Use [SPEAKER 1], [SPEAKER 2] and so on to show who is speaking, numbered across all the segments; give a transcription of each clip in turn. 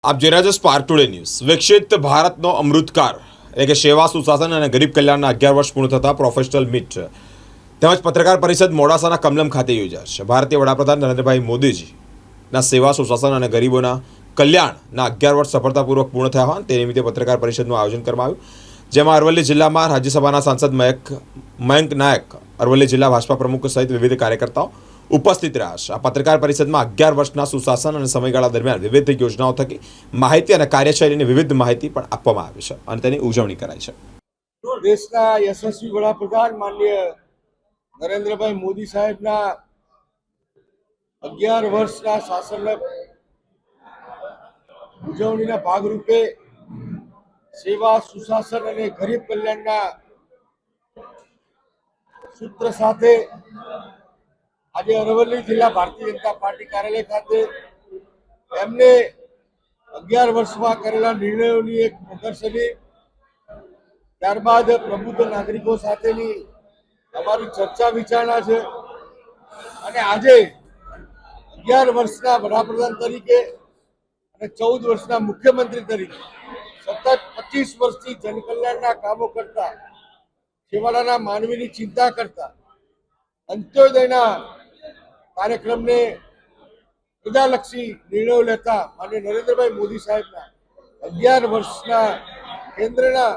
[SPEAKER 1] આપ જોઈ રહ્યા છો સ્પાર્ક ટુડે ન્યૂઝ। વિકસિત ભારતનો અમૃતકાળ એટલે કે સેવા સુશાસન અને ગરીબ કલ્યાણના 11 વર્ષ પૂર્ણ થતા પ્રોફેશનલ મીટ તેમજ પત્રકાર પરિષદ મોડાસાના કમલમ ખાતે યોજાશે। ભારતીય વડાપ્રધાન નરેન્દ્રભાઈ મોદીજીના સેવા સુશાસન અને ગરીબોના કલ્યાણના 11 વર્ષ સફળતાપૂર્વક પૂર્ણ થયા હોય તે નિમિત્તે પત્રકાર પરિષદનું આયોજન કરવામાં આવ્યું, જેમાં અરવલ્લી જિલ્લામાં રાજ્યસભાના સાંસદ મયંક નાયક, અરવલ્લી જિલ્લા ભાજપા પ્રમુખ સહિત વિવિધ કાર્યકર્તાઓ ઉપસ્થિત રહ્યા છે। આ પત્રકાર પરિષદમાં 11 વર્ષના સુશાસન અને સમયગાળા દરમિયાન વિવિધ યોજનાઓ થકી માહિતી અને કાર્યશૈલીની વિવિધ માહિતી પણ આપવામાં આવી છે અને તેની ઉજવણી કરાઈ છે।
[SPEAKER 2] દેશના યશસ્વી વડાપ્રધાન માનનીય નરેન્દ્રભાઈ મોદી સાહેબના 11 વર્ષના શાસનના ઉજવણીના ભાગરૂપે સેવા સુશાસન અને ગરીબ કલ્યાણના સૂત્ર સાથે આજે અરવલ્લી જિલ્લા ભારતીય જનતા પાર્ટી કાર્યાલય ખાતે એમને 11 વર્ષમાં કરેલા નિર્ણયોની એક પ્રદર્શની, ત્યારબાદ પ્રબુદ્ધ નાગરિકો સાથેની અમારી ચર્ચા વિચારણા છે અને આજે 11 વર્ષના વડાપ્રધાન તરીકે અને 14 વર્ષના મુખ્યમંત્રી તરીકે સતત 25 વર્ષથી જનકલ્યાણના કામો કરતા, છેવાડાના માનવીની ચિંતા કરતા, અંત્યોદયના કાર્યક્રમને પ્રજાલક્ષી નિર્ણયો લેતા માનનીય નરેન્દ્રભાઈ મોદી સાહેબના 11 વર્ષના કેન્દ્રના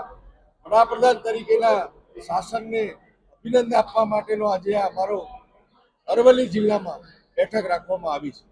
[SPEAKER 2] વડાપ્રધાન તરીકેના શાસનને અભિનંદન આપવા માટેનો આજે અમારો અરવલ્લી જિલ્લામાં બેઠક રાખવામાં આવી છે।